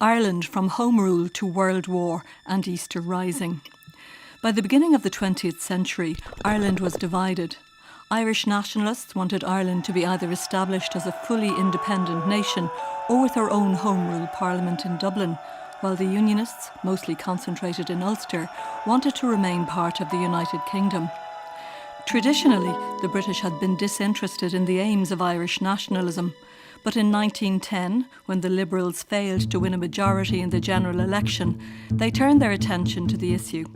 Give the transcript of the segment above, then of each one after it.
Ireland from Home Rule to World War and Easter Rising. By the beginning of the 20th century, Ireland was divided. Irish nationalists wanted Ireland to be either established as a fully independent nation or with her own Home Rule Parliament in Dublin, while the Unionists, mostly concentrated in Ulster, wanted to remain part of the United Kingdom. Traditionally, the British had been disinterested in the aims of Irish nationalism. But in 1910, when the Liberals failed to win a majority in the general election, they turned their attention to the issue.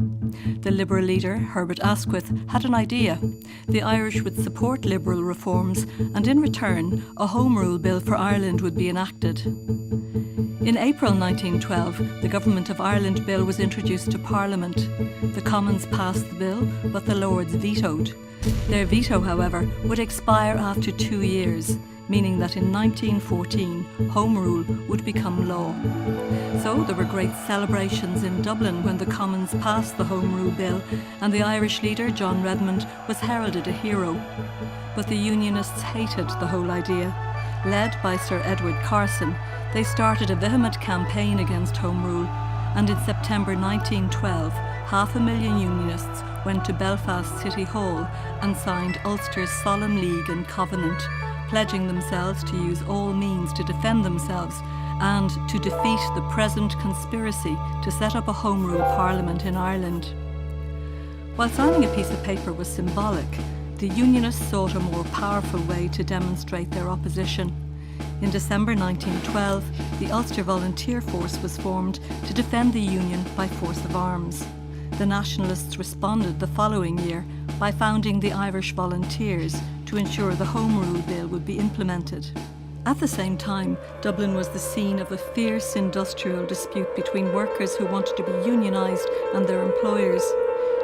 The Liberal leader, Herbert Asquith, had an idea. The Irish would support Liberal reforms, and in return, a Home Rule Bill for Ireland would be enacted. In April 1912, the Government of Ireland Bill was introduced to Parliament. The Commons passed the bill, but the Lords vetoed. Their veto, however, would expire after 2 years, meaning that in 1914, Home Rule would become law. So there were great celebrations in Dublin when the Commons passed the Home Rule Bill, and the Irish leader, John Redmond, was heralded a hero. But the Unionists hated the whole idea. Led by Sir Edward Carson, they started a vehement campaign against Home Rule, and in September 1912, 500,000 Unionists went to Belfast City Hall and signed Ulster's Solemn League and Covenant, pledging themselves to use all means to defend themselves and to defeat the present conspiracy to set up a Home Rule Parliament in Ireland. While signing a piece of paper was symbolic, the Unionists sought a more powerful way to demonstrate their opposition. In December 1912, the Ulster Volunteer Force was formed to defend the Union by force of arms. The Nationalists responded the following year by founding the Irish Volunteers to ensure the Home Rule Bill would be implemented. At the same time, Dublin was the scene of a fierce industrial dispute between workers who wanted to be unionised and their employers.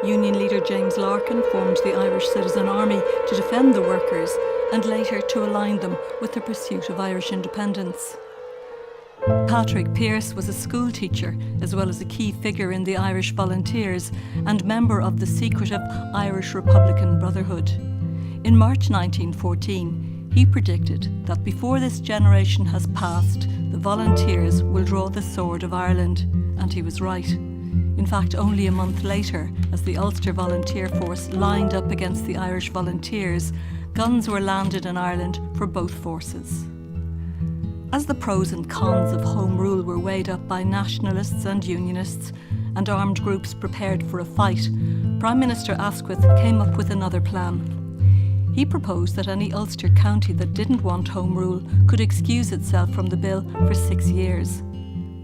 Union leader James Larkin formed the Irish Citizen Army to defend the workers and later to align them with the pursuit of Irish independence. Patrick Pearse was a school teacher as well as a key figure in the Irish Volunteers and member of the secretive Irish Republican Brotherhood. In March 1914, he predicted that before this generation has passed, the Volunteers will draw the sword of Ireland, and he was right. In fact, only a month later, as the Ulster Volunteer Force lined up against the Irish Volunteers, guns were landed in Ireland for both forces. As the pros and cons of Home Rule were weighed up by nationalists and unionists, and armed groups prepared for a fight, Prime Minister Asquith came up with another plan. He proposed that any Ulster county that didn't want Home Rule could excuse itself from the bill for 6 years.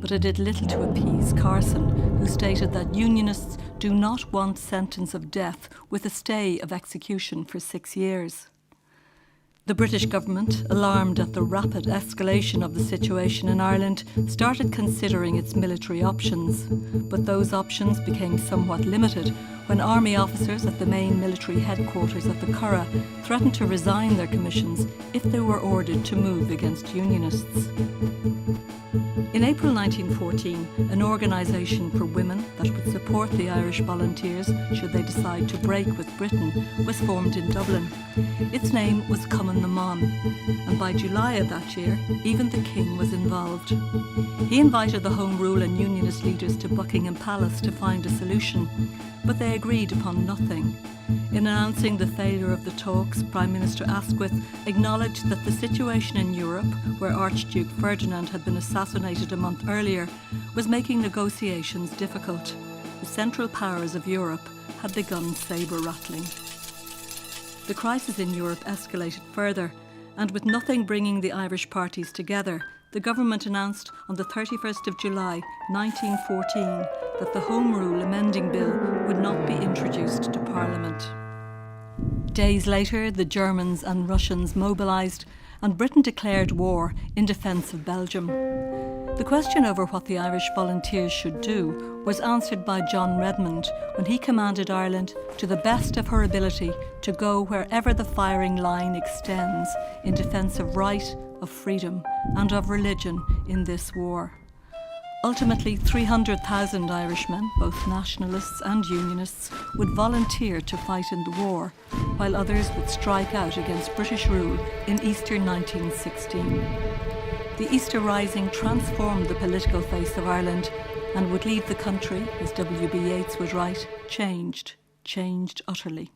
But it did little to appease Carson, who stated that Unionists do not want sentence of death with a stay of execution for 6 years. The British government, alarmed at the rapid escalation of the situation in Ireland, started considering its military options. But those options became somewhat limited when army officers at the main military headquarters of the Curragh threatened to resign their commissions if they were ordered to move against Unionists. In April 1914, an organisation for women that would support the Irish Volunteers should they decide to break with Britain was formed in Dublin. Its name was Cumann na Món, and by July of that year, even the King was involved. He invited the Home Rule and Unionist leaders to Buckingham Palace to find a solution, but they agreed upon nothing. In announcing the failure of the talks, Prime Minister Asquith acknowledged that the situation in Europe, where Archduke Ferdinand had been assassinated a month earlier, was making negotiations difficult. The Central Powers of Europe had begun sabre-rattling. The crisis in Europe escalated further, and with nothing bringing the Irish parties together, the government announced on the 31st of July 1914 that the Home Rule Amending Bill would not be introduced to Parliament. Days later, the Germans and Russians mobilised, and Britain declared war in defence of Belgium. The question over what the Irish Volunteers should do was answered by John Redmond when he commanded Ireland to the best of her ability to go wherever the firing line extends in defence of right, of freedom and of religion in this war. Ultimately, 300,000 Irishmen, both nationalists and unionists, would volunteer to fight in the war, while others would strike out against British rule in Easter 1916. The Easter Rising transformed the political face of Ireland and would leave the country, as W.B. Yeats would write, changed utterly.